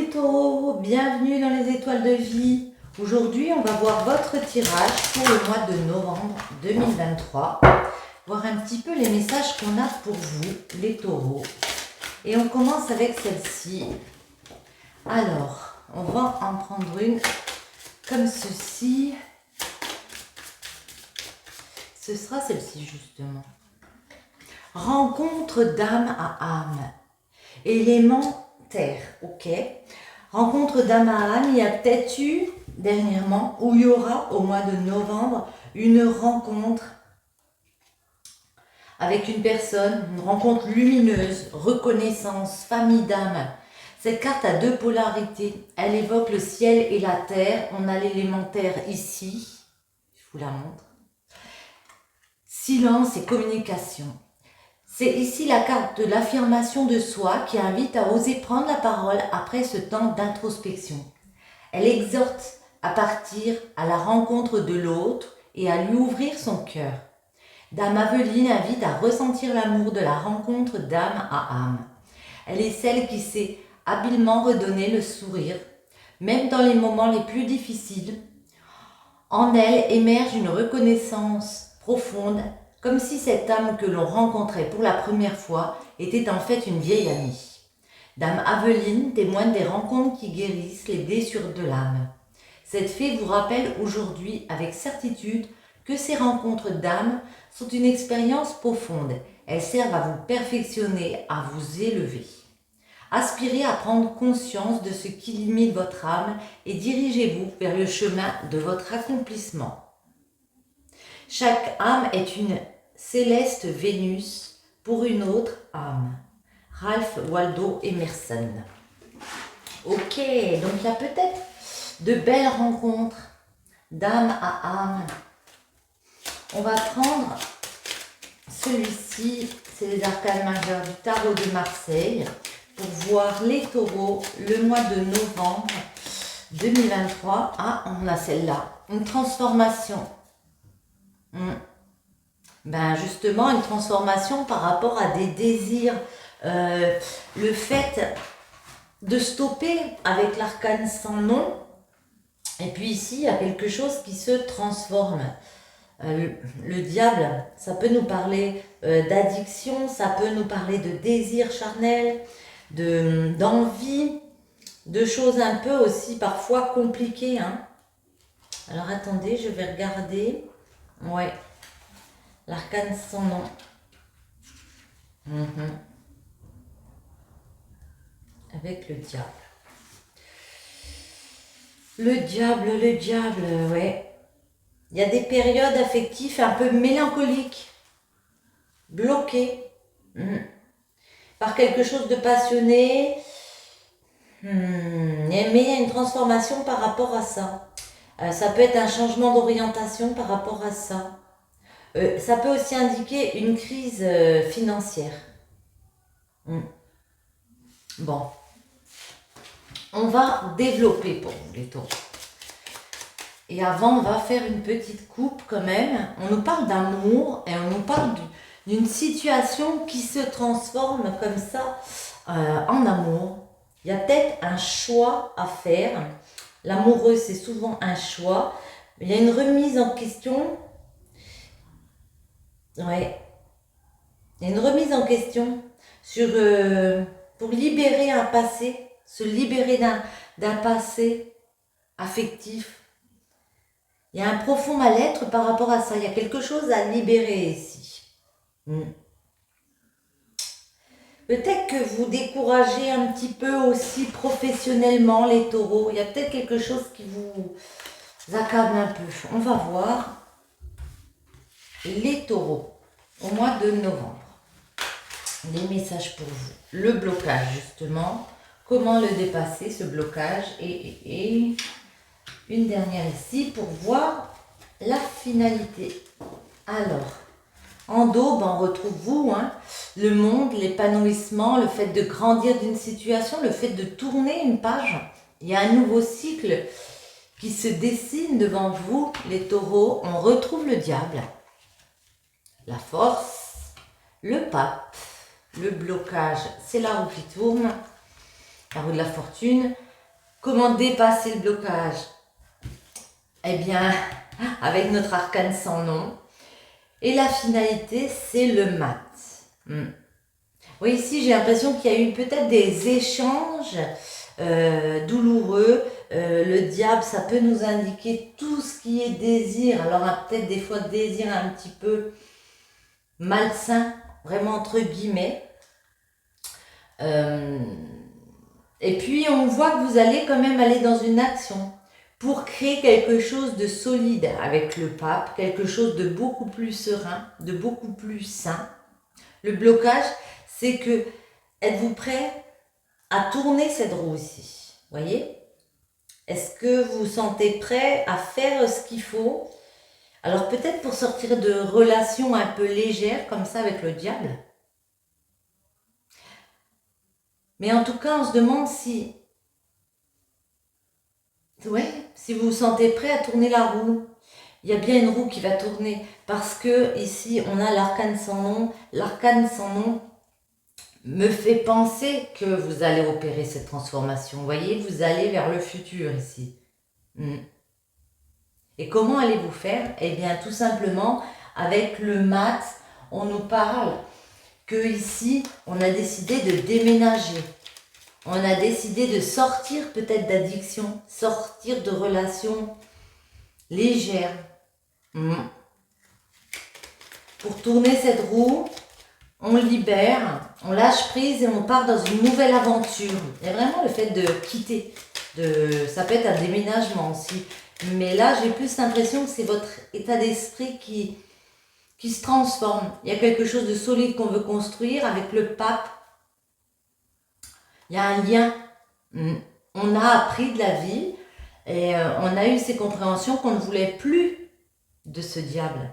les taureaux, bienvenue dans les étoiles de vie. Aujourd'hui, on va voir votre tirage pour le mois de novembre 2023. Voir un petit peu les messages qu'on a pour vous, les taureaux. Et on commence avec celle-ci. Alors, on va en prendre une comme ceci. Ce sera celle-ci justement. Rencontre d'âme à âme. Élément terre, ok. Rencontre d'âme à âme, il y a peut-être eu dernièrement, ou il y aura au mois de novembre, une rencontre avec une personne, une rencontre lumineuse, reconnaissance, famille d'âme. Cette carte a deux polarités. Elle évoque le ciel et la terre. On a l'élémentaire ici. Je vous la montre. Silence et communication. C'est ici la carte de l'affirmation de soi qui invite à oser prendre la parole après ce temps d'introspection. Elle exhorte à partir à la rencontre de l'autre et à lui ouvrir son cœur. Dame Aveline invite à ressentir l'amour de la rencontre d'âme à âme. Elle est celle qui sait habilement redonner le sourire, même dans les moments les plus difficiles. En elle émerge une reconnaissance profonde, comme si cette âme que l'on rencontrait pour la première fois était en fait une vieille amie. Dame Aveline témoigne des rencontres qui guérissent les blessures de l'âme. Cette fée vous rappelle aujourd'hui avec certitude que ces rencontres d'âme sont une expérience profonde. Elles servent à vous perfectionner, à vous élever. Aspirez à prendre conscience de ce qui limite votre âme et dirigez-vous vers le chemin de votre accomplissement. Chaque âme est une céleste Vénus pour une autre âme. Ralph Waldo Emerson. Ok, donc il y a peut-être de belles rencontres d'âme à âme. On va prendre celui-ci, c'est les arcanes majeures du tarot de Marseille, pour voir les taureaux le mois de novembre 2023. Ah, on a celle-là, une transformation. Ben justement, une transformation par rapport à des désirs. Le fait de stopper avec l'arcane sans nom. Et puis ici, il y a quelque chose qui se transforme. Le diable, ça peut nous parler d'addiction, ça peut nous parler de désir charnel, d'envie, de choses un peu aussi parfois compliquées. Hein. Alors attendez, je vais regarder. Ouais, l'arcane sans nom. Avec le diable. Le diable, ouais. Il y a des périodes affectives un peu mélancoliques, bloquées par quelque chose de passionné, mais il y a une transformation par rapport à ça. Ça peut être un changement d'orientation par rapport à ça. Ça peut aussi indiquer une crise financière. Bon. On va développer pour vous les taureaux. Et avant, on va faire une petite coupe quand même. On nous parle d'amour et on nous parle d'une situation qui se transforme comme ça en amour. Il y a peut-être un choix à faire. L'amoureux, c'est souvent un choix. Il y a une remise en question. Ouais. Il y a une remise en question sur, pour libérer un passé, se libérer d'un passé affectif. Il y a un profond mal-être par rapport à ça. Il y a quelque chose à libérer ici. Peut-être que vous découragez un petit peu aussi professionnellement les taureaux. Il y a peut-être quelque chose qui vous accable un peu. On va voir les taureaux au mois de novembre. Les messages pour vous. Le blocage justement. Comment le dépasser ce blocage et une dernière ici pour voir la finalité. Alors, en daube, on retrouve vous, le monde, l'épanouissement, le fait de grandir d'une situation, le fait de tourner une page. Il y a un nouveau cycle qui se dessine devant vous, les taureaux. On retrouve le diable, la force, le pape, le blocage, c'est la roue qui tourne, la roue de la fortune. Comment dépasser le blocage? Eh bien, avec notre arcane sans nom. Et la finalité, c'est le mat. Oui, ici, j'ai l'impression qu'il y a eu peut-être des échanges douloureux. Le diable, ça peut nous indiquer tout ce qui est désir. Alors, peut-être des fois désir un petit peu malsain, vraiment entre guillemets. Et puis, on voit que vous allez quand même aller dans une action pour créer quelque chose de solide avec le pape, quelque chose de beaucoup plus serein, de beaucoup plus sain. Le blocage, c'est que êtes-vous prêt à tourner cette roue ici? Voyez? Est-ce que vous vous sentez prêt à faire ce qu'il faut? Alors peut-être pour sortir de relations un peu légères comme ça avec le diable. Mais en tout cas, on se demande si... Ouais, si vous vous sentez prêt à tourner la roue. Il y a bien une roue qui va tourner parce que ici, on a l'arcane sans nom. L'arcane sans nom me fait penser que vous allez opérer cette transformation. Vous voyez, vous allez vers le futur ici. Et comment allez-vous faire? Eh bien, tout simplement, avec le mat, on nous parle que ici, on a décidé de déménager. On a décidé de sortir peut-être d'addiction, sortir de relations légères. Pour tourner cette roue, on libère, on lâche prise et on part dans une nouvelle aventure. Il y a vraiment le fait de quitter. Ça peut être un déménagement aussi. Mais là, j'ai plus l'impression que c'est votre état d'esprit qui se transforme. Il y a quelque chose de solide qu'on veut construire avec le pape. Il y a un lien. On a appris de la vie et on a eu ces compréhensions qu'on ne voulait plus de ce diable.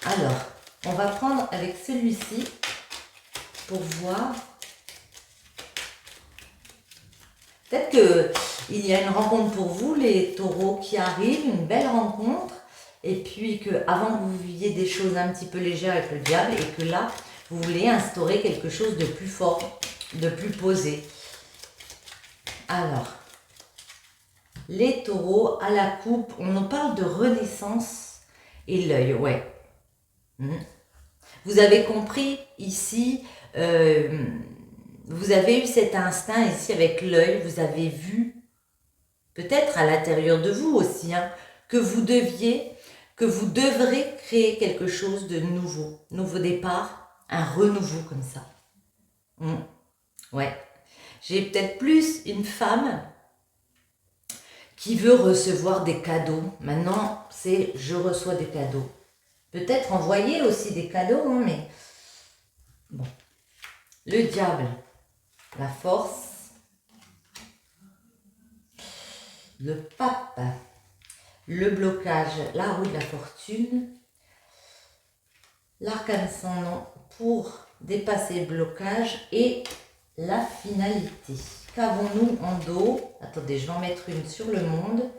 Alors, on va prendre avec celui-ci pour voir. Peut-être qu'il y a une rencontre pour vous, les taureaux qui arrivent, une belle rencontre. Et puis qu'avant que vous viviez des choses un petit peu légères avec le diable et que là, vous voulez instaurer quelque chose de plus fort, de plus posé. Alors, les taureaux à la coupe, on nous parle de renaissance et l'œil, ouais. Vous avez compris ici, vous avez eu cet instinct ici avec l'œil, vous avez vu, peut-être à l'intérieur de vous aussi, que vous devrez créer quelque chose de nouveau départ, un renouveau comme ça. Ouais. J'ai peut-être plus une femme qui veut recevoir des cadeaux. Maintenant, c'est je reçois des cadeaux. Peut-être envoyer aussi des cadeaux, mais bon. Le diable, la force, le pape, le blocage, la roue de la fortune, l'arcane sans nom pour dépasser le blocage et la finalité. Qu'avons-nous en dos? Attendez, je vais en mettre une sur le monde.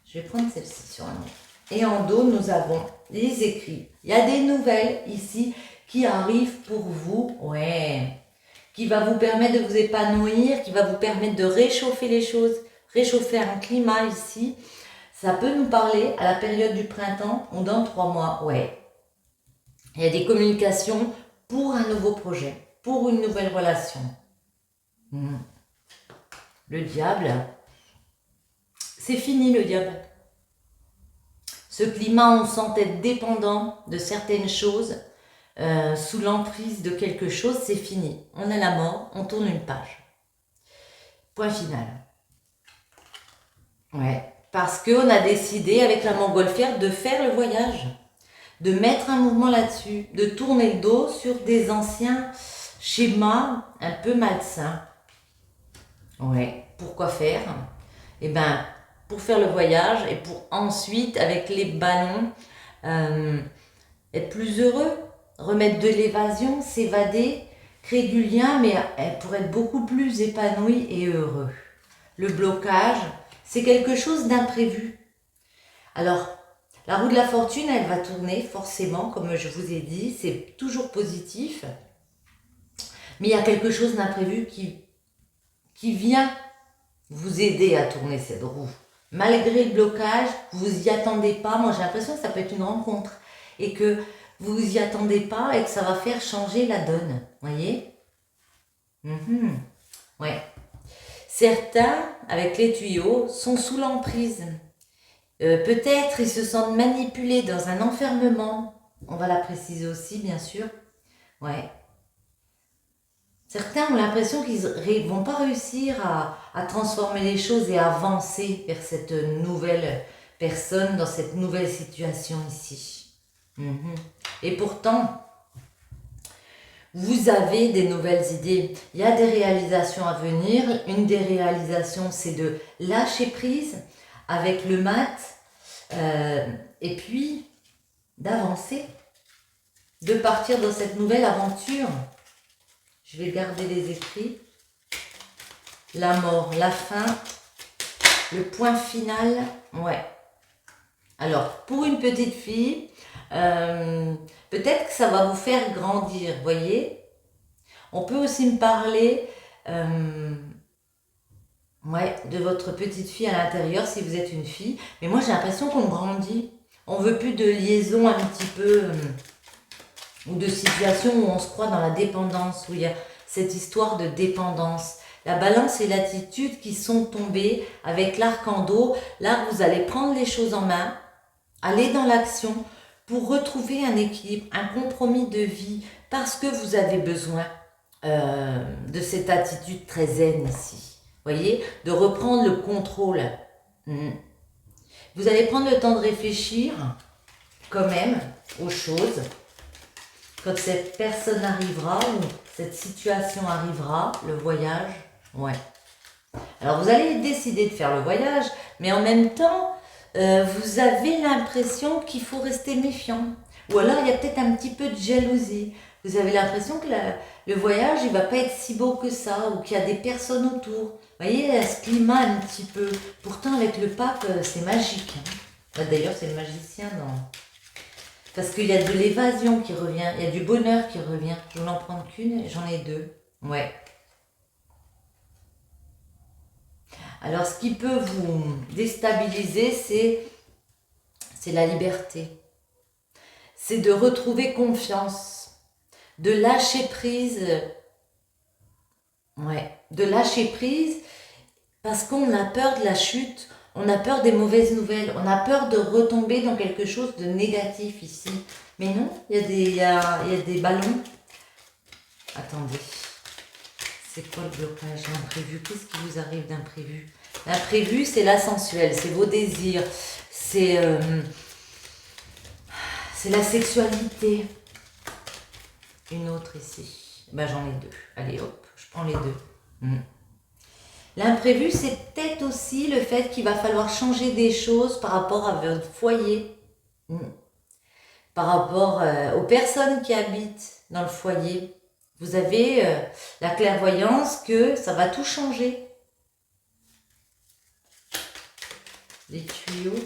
Je vais prendre celle-ci sur un monde. Et en dos, nous avons les écrits. Il y a des nouvelles ici qui arrivent pour vous. Ouais. Qui va vous permettre de vous épanouir, qui va vous permettre de réchauffer les choses, réchauffer un climat ici. Ça peut nous parler à la période du printemps ou dans 3 mois. Ouais. Il y a des communications pour un nouveau projet, pour une nouvelle relation. Le diable, c'est fini le diable. Ce climat, on sent être dépendant de certaines choses, sous l'emprise de quelque chose, c'est fini. On a la mort, on tourne une page. Point final. Ouais, parce qu'on a décidé avec la montgolfière de faire le voyage, de mettre un mouvement là-dessus, de tourner le dos sur des anciens schémas un peu malsains. Ouais, pourquoi faire? Eh bien, pour faire le voyage et pour ensuite, avec les ballons, être plus heureux, remettre de l'évasion, s'évader, créer du lien, mais pour être beaucoup plus épanoui et heureux. Le blocage, c'est quelque chose d'imprévu. Alors, la roue de la fortune, elle va tourner forcément, comme je vous ai dit, c'est toujours positif. Mais il y a quelque chose d'imprévu qui qui vient vous aider à tourner cette roue. Malgré le blocage, vous y attendez pas. Moi, j'ai l'impression que ça peut être une rencontre et que vous y attendez pas et que ça va faire changer la donne. Voyez? Ouais. Certains, avec les tuyaux, sont sous l'emprise. Peut-être ils se sentent manipulés dans un enfermement. On va la préciser aussi, bien sûr. Ouais. Certains ont l'impression qu'ils ne vont pas réussir à transformer les choses et à avancer vers cette nouvelle personne, dans cette nouvelle situation ici. Et pourtant, vous avez des nouvelles idées. Il y a des réalisations à venir. Une des réalisations, c'est de lâcher prise avec le mat et puis d'avancer, de partir dans cette nouvelle aventure. Je vais garder les écrits. La mort, la fin, le point final. Ouais. Alors, pour une petite fille, peut-être que ça va vous faire grandir, voyez. On peut aussi me parler de votre petite fille à l'intérieur, si vous êtes une fille. Mais moi, j'ai l'impression qu'on grandit. On veut plus de liaison un petit peu... ou de situations où on se croit dans la dépendance, où il y a cette histoire de dépendance. La balance et l'attitude qui sont tombées avec l'arc-en-dos. Là, vous allez prendre les choses en main, aller dans l'action pour retrouver un équilibre, un compromis de vie, parce que vous avez besoin de cette attitude très zen ici. Voyez, de reprendre le contrôle. Vous allez prendre le temps de réfléchir quand même aux choses. Quand cette personne arrivera ou cette situation arrivera, le voyage, ouais. Alors vous allez décider de faire le voyage, mais en même temps, vous avez l'impression qu'il faut rester méfiant. Ou alors il y a peut-être un petit peu de jalousie. Vous avez l'impression que le voyage, il ne va pas être si beau que ça, ou qu'il y a des personnes autour. Vous voyez, il y a ce climat un petit peu. Pourtant avec le pape, c'est magique. D'ailleurs, c'est le magicien dans... Parce qu'il y a de l'évasion qui revient, il y a du bonheur qui revient. Je vais n'en prendre qu'une, j'en ai deux. Ouais. Alors, ce qui peut vous déstabiliser, c'est la liberté. C'est de retrouver confiance, de lâcher prise. Ouais, de lâcher prise parce qu'on a peur de la chute. On a peur des mauvaises nouvelles, on a peur de retomber dans quelque chose de négatif ici. Mais non, il y a des ballons. Attendez, c'est quoi le blocage? L'imprévu, qu'est-ce qui vous arrive d'imprévu? L'imprévu, c'est la sensuelle, c'est vos désirs, c'est la sexualité. Une autre ici. Ben, j'en ai deux. Allez hop, je prends les deux. L'imprévu, c'est peut-être aussi le fait qu'il va falloir changer des choses par rapport à votre foyer, par rapport aux personnes qui habitent dans le foyer. Vous avez la clairvoyance que ça va tout changer. Les tuyaux,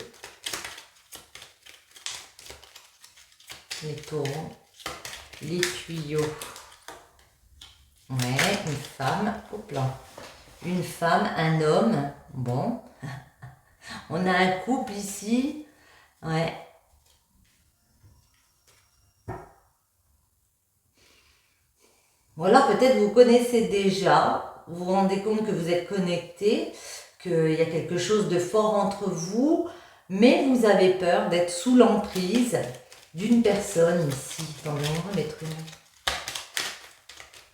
les taureaux, les tuyaux. Ouais, une femme au plan. Une femme, un homme, bon, on a un couple ici, ouais. Ou alors peut-être vous connaissez déjà, vous vous rendez compte que vous êtes connecté, qu'il y a quelque chose de fort entre vous, mais vous avez peur d'être sous l'emprise d'une personne ici. Attendez, on va remettre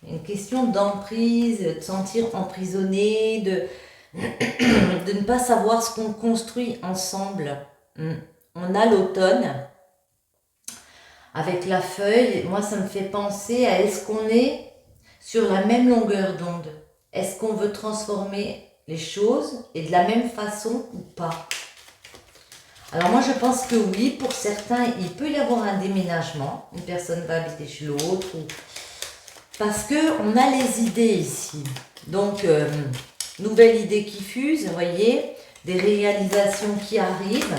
une question d'emprise, de sentir emprisonné, de ne pas savoir ce qu'on construit ensemble. On a l'automne avec la feuille. Moi, ça me fait penser à est-ce qu'on est sur la même longueur d'onde? Est-ce qu'on veut transformer les choses et de la même façon ou pas? Alors moi, je pense que oui. Pour certains, il peut y avoir un déménagement. Une personne va habiter chez l'autre ou... Parce qu'on a les idées ici. Donc, nouvelle idée qui fuse, vous voyez, des réalisations qui arrivent.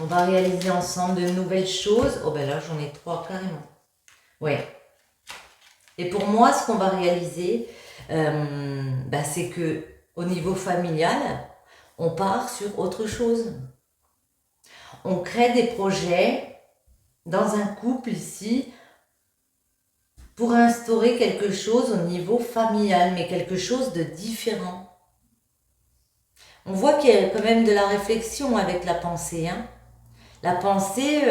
On va réaliser ensemble de nouvelles choses. Oh ben là, j'en ai 3 carrément. Ouais. Et pour moi, ce qu'on va réaliser, c'est que au niveau familial, on part sur autre chose. On crée des projets dans un couple ici pour instaurer quelque chose au niveau familial, mais quelque chose de différent. On voit qu'il y a quand même de la réflexion avec la pensée. Hein. La pensée,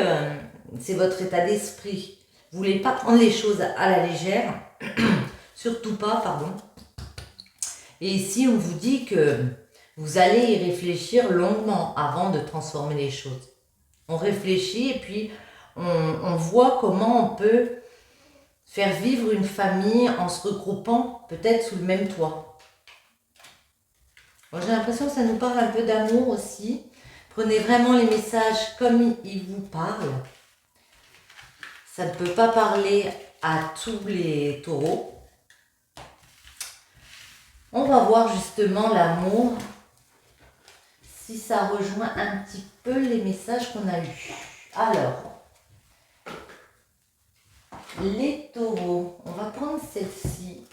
c'est votre état d'esprit. Vous voulez pas prendre les choses à la légère, surtout pas, pardon. Et ici, on vous dit que vous allez y réfléchir longuement avant de transformer les choses. On réfléchit et puis on voit comment on peut faire vivre une famille en se regroupant peut-être sous le même toit. Bon, j'ai l'impression que ça nous parle un peu d'amour aussi. Prenez vraiment les messages comme ils vous parlent. Ça ne peut pas parler à tous les taureaux. On va voir justement l'amour, si ça rejoint un petit peu les messages qu'on a eus. Alors, les taureaux, on va prendre celle-ci.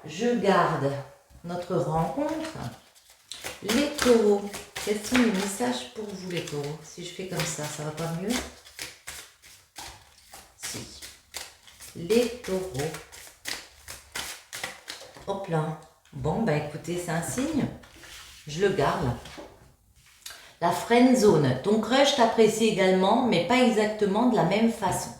Je garde notre rencontre. Les taureaux, quels sont les messages pour vous les taureaux? Si je fais comme ça va pas mieux? Si. Les taureaux. Hop là. Bon, écoutez, c'est un signe. Je le garde. La friend zone. Ton crush t'apprécie également, mais pas exactement de la même façon.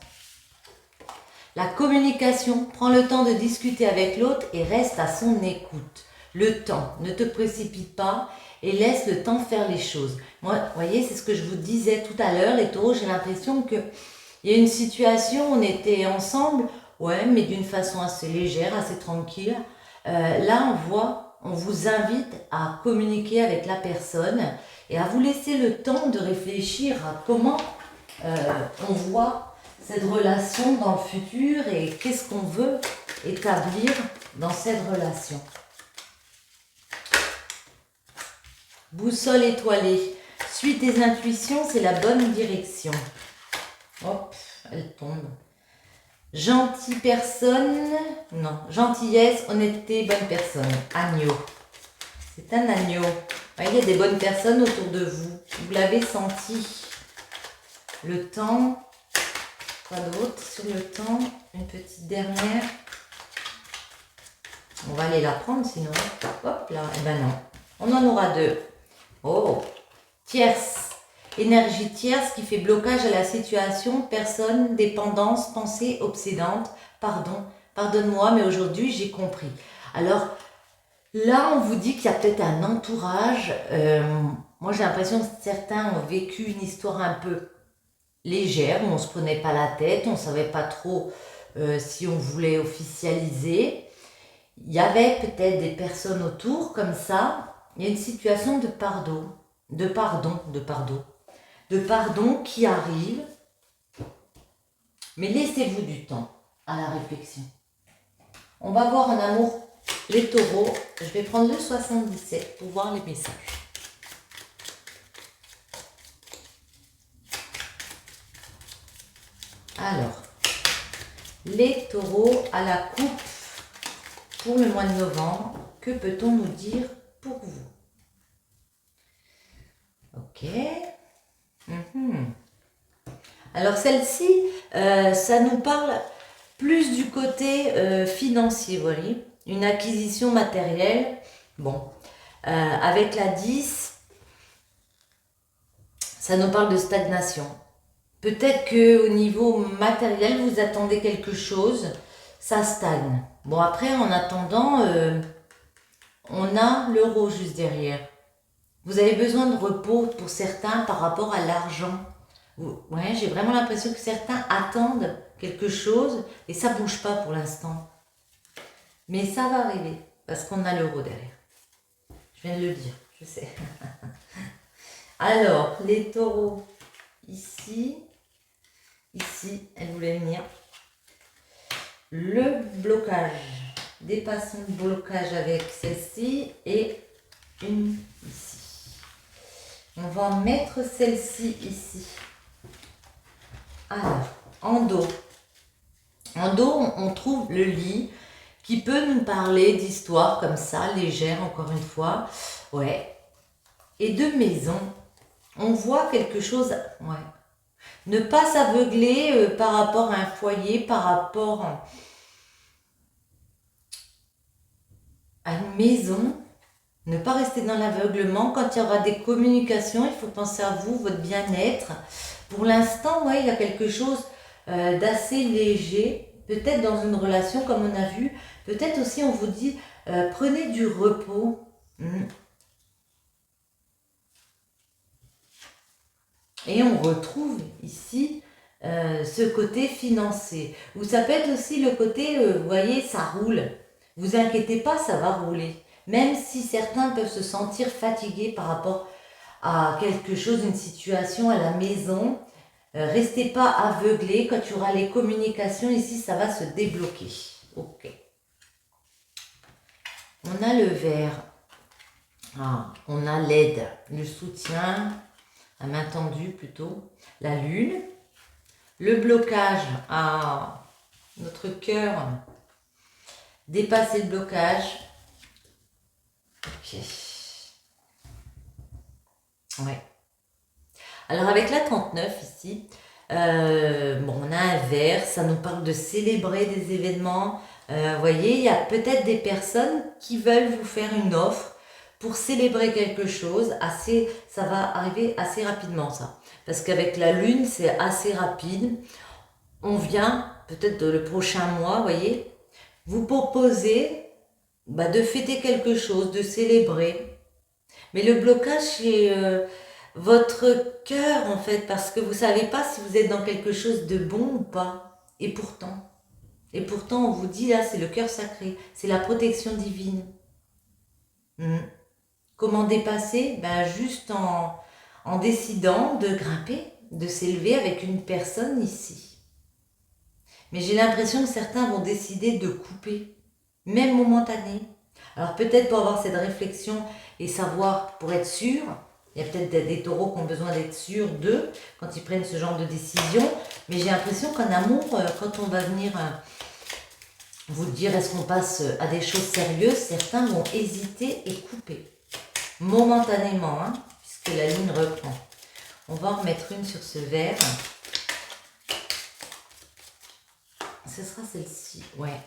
La communication. Prends le temps de discuter avec l'autre et reste à son écoute. Le temps. Ne te précipite pas et laisse le temps faire les choses. Moi, vous voyez, c'est ce que je vous disais tout à l'heure, les taureaux, j'ai l'impression qu'il y a une situation, on était ensemble, ouais, mais d'une façon assez légère, assez tranquille. Là, on vous invite à communiquer avec la personne et à vous laisser le temps de réfléchir à comment on voit cette relation dans le futur et qu'est-ce qu'on veut établir dans cette relation. Boussole étoilée. Suis tes intuitions, c'est la bonne direction. Hop, elle tombe. Gentille personne, non, gentillesse, honnêteté, bonne personne. Agneau. C'est un agneau. Il y a des bonnes personnes autour de vous. Vous l'avez senti. Le temps. Quoi d'autre sur le temps? Une petite dernière. On va aller la prendre sinon. Hop là. Eh ben non. On en aura deux. Oh. Tierce. Énergie tierce qui fait blocage à la situation, personne, dépendance, pensée obsédante. Pardon, pardonne-moi, mais aujourd'hui j'ai compris. Alors là, on vous dit qu'il y a peut-être un entourage. Moi, j'ai l'impression que certains ont vécu une histoire un peu légère, où on ne se prenait pas la tête, on ne savait pas trop si on voulait officialiser. Il y avait peut-être des personnes autour comme ça. Il y a une situation de pardon qui arrive, mais laissez-vous du temps à la réflexion. On va voir en amour les taureaux. Je vais prendre le 77 pour voir les messages. Alors, les taureaux à la coupe pour le mois de novembre, que peut-on nous dire pour vous? Ok. Alors celle-ci, ça nous parle plus du côté financier, vous voyez, une acquisition matérielle. Bon, avec la 10, ça nous parle de stagnation. Peut-être qu'au niveau matériel, vous attendez quelque chose, ça stagne. Bon, après, en attendant, on a l'euro juste derrière. Vous avez besoin de repos pour certains par rapport à l'argent. Ouais, j'ai vraiment l'impression que certains attendent quelque chose et ça ne bouge pas pour l'instant. Mais ça va arriver parce qu'on a l'euro derrière. Je viens de le dire, je sais. Alors, les taureaux, ici, elle voulait venir. Le blocage. Dépassons le blocage avec celle-ci et une ici. On va mettre celle-ci ici. Alors, en dos, En dos, on trouve le lit qui peut nous parler d'histoires comme ça, légères encore une fois. Ouais. Et de maison, on voit quelque chose. Ouais. Ne pas s'aveugler par rapport à un foyer, par rapport à une maison. Ne pas rester dans l'aveuglement. Quand il y aura des communications, il faut penser à vous, votre bien-être. Pour l'instant, ouais, il y a quelque chose d'assez léger. Peut-être dans une relation, comme on a vu. Peut-être aussi, on vous dit, prenez du repos. Et on retrouve ici ce côté financier. Ou ça peut être aussi le côté, vous voyez, ça roule. Vous inquiétez pas, ça va rouler. Même si certains peuvent se sentir fatigués par rapport à quelque chose, une situation à la maison, restez pas aveuglés. Quand il y aura les communications ici, ça va se débloquer. Ok. On a le vert. Ah, on a l'aide, le soutien, à main tendue plutôt. La lune. Le blocage. Ah, notre cœur. Dépasser le blocage. Ok. Ouais. Alors avec la 39 ici, bon, on a un verre, ça nous parle de célébrer des événements. Vous voyez, il y a peut-être des personnes qui veulent vous faire une offre pour célébrer quelque chose. Ça va arriver assez rapidement ça. Parce qu'avec la lune, c'est assez rapide. On vient, peut-être le prochain mois, vous voyez, vous proposer de fêter quelque chose, de célébrer. Mais le blocage, c'est votre cœur, en fait, parce que vous ne savez pas si vous êtes dans quelque chose de bon ou pas. Et pourtant, on vous dit, là, c'est le cœur sacré, c'est la protection divine. Comment dépasser? Juste en décidant de grimper, de s'élever avec une personne ici. Mais j'ai l'impression que certains vont décider de couper, même momentané. Alors peut-être pour avoir cette réflexion et savoir, pour être sûr, il y a peut-être des taureaux qui ont besoin d'être sûrs d'eux quand ils prennent ce genre de décision. Mais j'ai l'impression qu'en amour, quand on va venir vous dire est-ce qu'on passe à des choses sérieuses, certains vont hésiter et couper. Momentanément, puisque la ligne reprend. On va en remettre une sur ce verre. Ce sera celle-ci, ouais.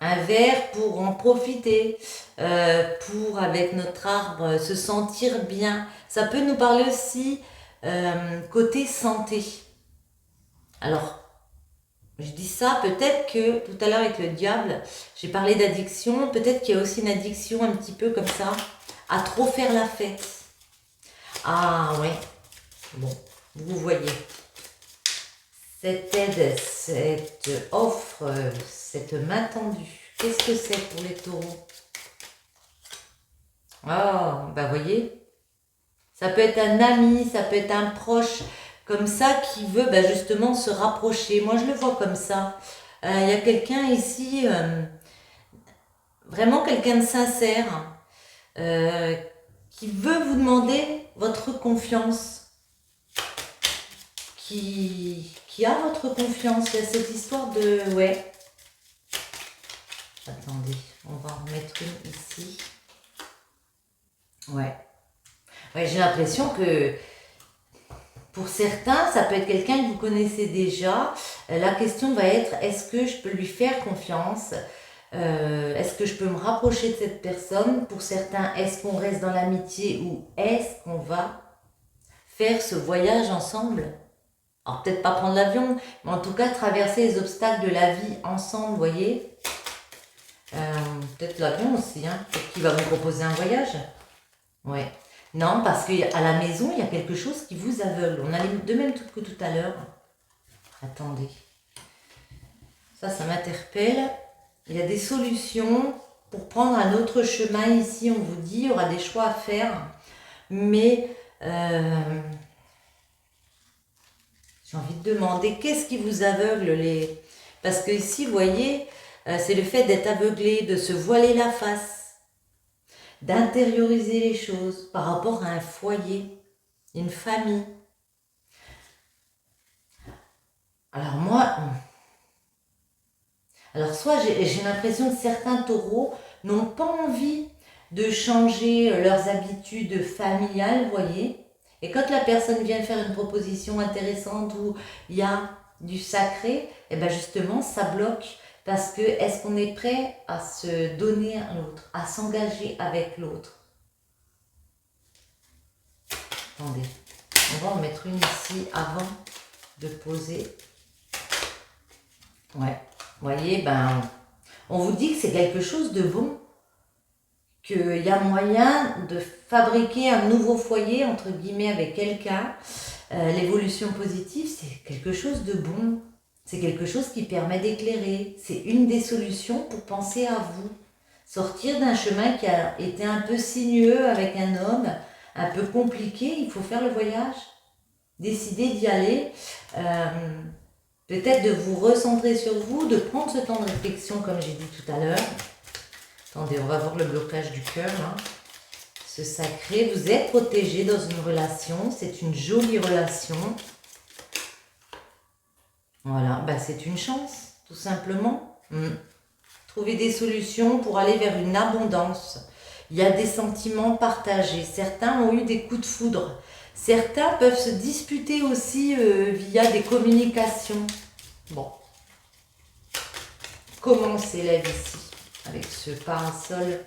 Un verre pour en profiter, pour, avec notre arbre, se sentir bien. Ça peut nous parler aussi côté santé. Alors, je dis ça, peut-être que tout à l'heure avec le diable, j'ai parlé d'addiction. Peut-être qu'il y a aussi une addiction un petit peu comme ça, à trop faire la fête. Ah ouais, bon, vous voyez. Cette aide, cette offre, cette main tendue, qu'est-ce que c'est pour les taureaux? Oh, voyez, ça peut être un ami, ça peut être un proche, comme ça, qui veut justement se rapprocher. Moi, je le vois comme ça. Il y a quelqu'un ici, vraiment quelqu'un de sincère, qui veut vous demander votre confiance. Qui a votre confiance. Il y a cette histoire de... Ouais. Attendez, on va en remettre une ici. Ouais. Ouais, j'ai l'impression que pour certains, ça peut être quelqu'un que vous connaissez déjà. La question va être, est-ce que je peux lui faire confiance? Est-ce que je peux me rapprocher de cette personne? Pour certains, est-ce qu'on reste dans l'amitié ou est-ce qu'on va faire ce voyage ensemble? Alors peut-être pas prendre l'avion, mais en tout cas traverser les obstacles de la vie ensemble, vous voyez. Peut-être l'avion aussi, peut-être qu'il va vous proposer un voyage. Ouais. Non, parce qu'à la maison, il y a quelque chose qui vous aveugle. On a de même que tout à l'heure. Attendez. Ça m'interpelle. Il y a des solutions pour prendre un autre chemin ici. On vous dit, il y aura des choix à faire. Mais... j'ai envie de demander, qu'est-ce qui vous aveugle Parce que ici, vous voyez, c'est le fait d'être aveuglé, de se voiler la face, d'intérioriser les choses par rapport à un foyer, une famille. Alors moi, Alors soit j'ai l'impression que certains taureaux n'ont pas envie de changer leurs habitudes familiales, vous voyez. Et quand la personne vient faire une proposition intéressante où il y a du sacré, et bien justement ça bloque. Parce que est-ce qu'on est prêt à se donner à l'autre, à s'engager avec l'autre? Attendez, on va en mettre une ici avant de poser. Ouais, vous voyez, ben, on vous dit que c'est quelque chose de bon, qu'il y a moyen de fabriquer un nouveau foyer, entre guillemets, avec quelqu'un. L'évolution positive, c'est quelque chose de bon. C'est quelque chose qui permet d'éclairer. C'est une des solutions pour penser à vous. Sortir d'un chemin qui a été un peu sinueux avec un homme, un peu compliqué, il faut faire le voyage. Décider d'y aller. Peut-être de vous recentrer sur vous, de prendre ce temps de réflexion comme j'ai dit tout à l'heure. Attendez, on va voir le blocage du cœur. Hein. Ce sacré, vous êtes protégé dans une relation, c'est une jolie relation. Voilà, bah c'est une chance, tout simplement. Trouver des solutions pour aller vers une abondance. Il y a des sentiments partagés. Certains ont eu des coups de foudre. Certains peuvent se disputer aussi via des communications. Bon. Comment on s'élève ici avec ce parasol?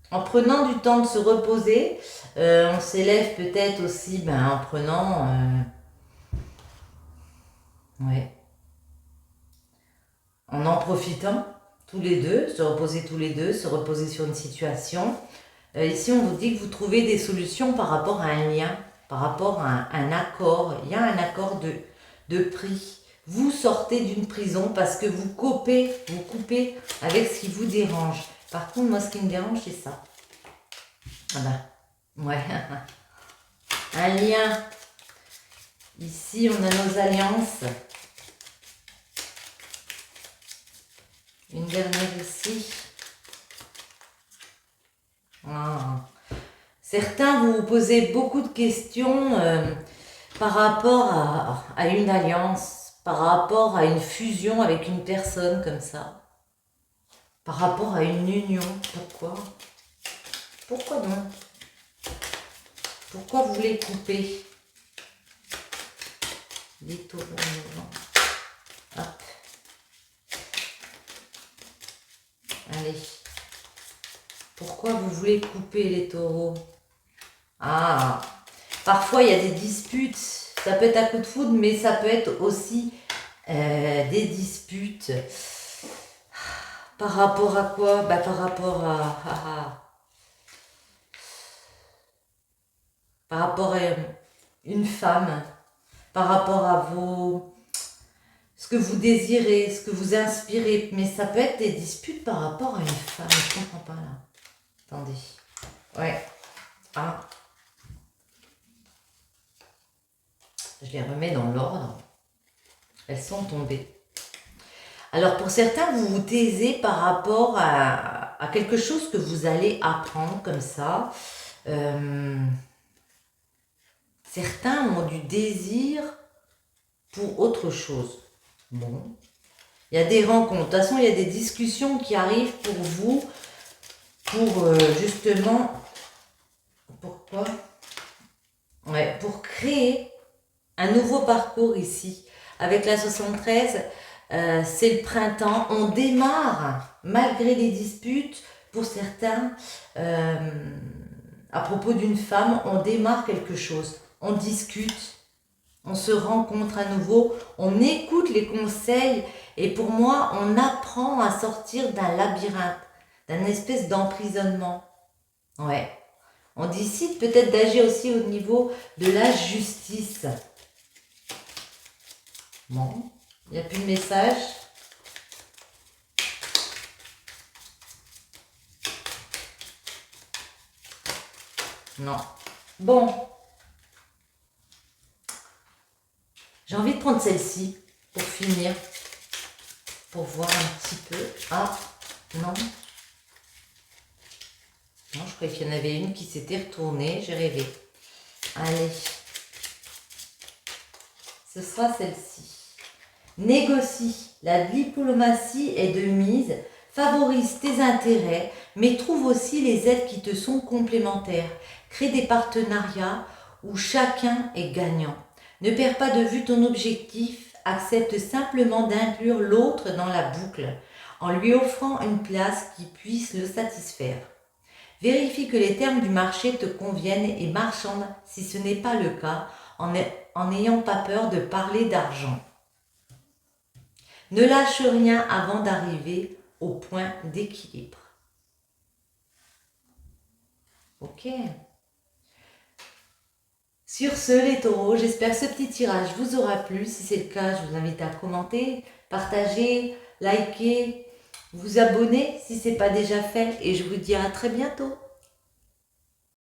En prenant du temps de se reposer, on s'élève peut-être aussi en prenant... en profitant tous les deux, se reposer tous les deux, se reposer sur une situation. Ici, on vous dit que vous trouvez des solutions par rapport à un lien, par rapport à un accord. Il y a un accord de prix. Vous sortez d'une prison parce que vous coupez avec ce qui vous dérange. Par contre, moi, ce qui me dérange, c'est ça. Ah ben, ouais. Un lien. Ici, on a nos alliances. Une dernière ici. Ah. Certains vous posez beaucoup de questions par rapport à une alliance, par rapport à une fusion avec une personne comme ça, par rapport à une union. Pourquoi? Pourquoi non? Pourquoi vous voulez couper? Les taureaux. Hop. Allez. Pourquoi vous voulez couper les taureaux? Ah, parfois il y a des disputes. Ça peut être à coup de foudre, mais ça peut être aussi des disputes. Par rapport à quoi? Par rapport par rapport à une femme, par rapport à ce que vous désirez, ce que vous inspirez. Mais ça peut être des disputes par rapport à une femme. Je ne comprends pas là. Attendez. Ouais. Ah. Je les remets dans l'ordre. Elles sont tombées. Alors pour certains, vous vous taisez par rapport à quelque chose que vous allez apprendre comme ça. Certains ont du désir pour autre chose. Bon. Il y a des rencontres. De toute façon, il y a des discussions qui arrivent pour vous. Pour justement... Pourquoi? Ouais, pour créer un nouveau parcours ici. Avec la 73, c'est le printemps. On démarre, malgré les disputes, pour certains, à propos d'une femme, on démarre quelque chose. On discute, on se rencontre à nouveau, on écoute les conseils et pour moi, on apprend à sortir d'un labyrinthe, d'un espèce d'emprisonnement. Ouais. On décide peut-être d'agir aussi au niveau de la justice. Bon, il n'y a plus de message. Non. Bon. J'ai envie de prendre celle-ci pour finir. Pour voir un petit peu. Ah, non. Non, je croyais qu'il y en avait une qui s'était retournée. J'ai rêvé. Allez. ce sera celle-ci. Négocie. La diplomatie est de mise, favorise tes intérêts, mais trouve aussi les aides qui te sont complémentaires. Crée des partenariats où chacun est gagnant. Ne perds pas de vue ton objectif, accepte simplement d'inclure l'autre dans la boucle, en lui offrant une place qui puisse le satisfaire. Vérifie que les termes du marché te conviennent et marchande si ce n'est pas le cas, en n'ayant pas peur de parler d'argent. Ne lâche rien avant d'arriver au point d'équilibre. Ok. Sur ce, les taureaux, j'espère que ce petit tirage vous aura plu. Si c'est le cas, je vous invite à commenter, partager, liker, vous abonner si ce n'est pas déjà fait. Et je vous dis à très bientôt.